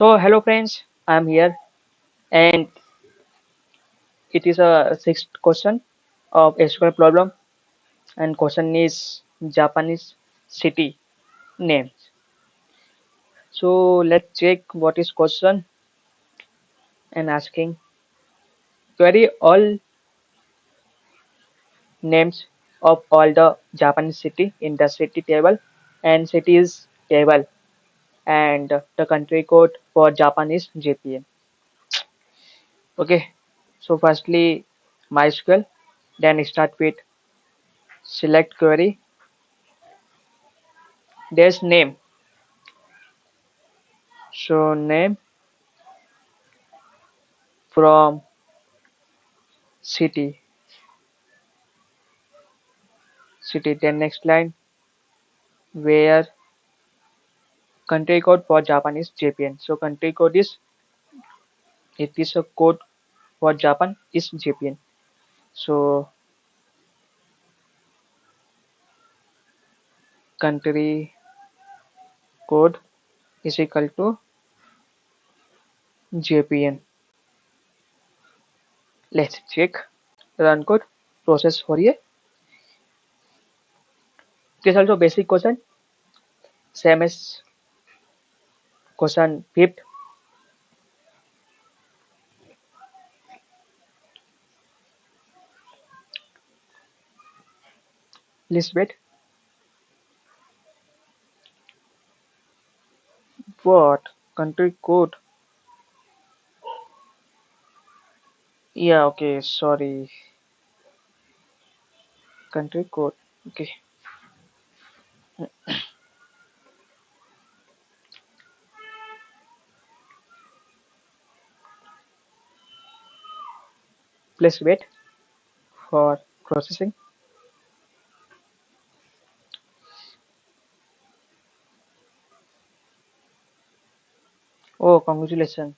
So hello friends, I'm here and it is a sixth question of SQL problem and question is Japanese city names. So let's check what is question and asking query all names of all the Japanese city in the city table and cities table and the country code for Japan is JPN. Okay, so firstly MySQL, then start with select query, there's name. So name from city, city. Then next line where country code for Japan is JPN. So country code is it is a code for Japan is JPN. So country code is equal to JPN. Let's check run code process for ये. This also basic question same as question fifth. Please wait. What country code? Yeah, okay, sorry. Country code. Okay, please wait for processing. Oh, congratulations.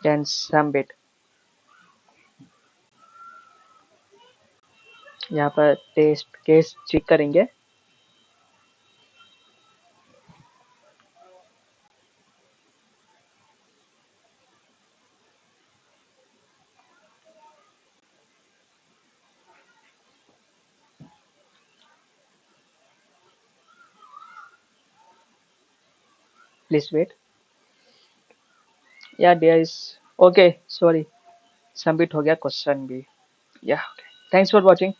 Then submit. यहाँ पर test case check करेंगे. Please wait. Yeah, there is. Okay, sorry. Submit हो गया question भी. Yeah. Okay. Thanks for watching.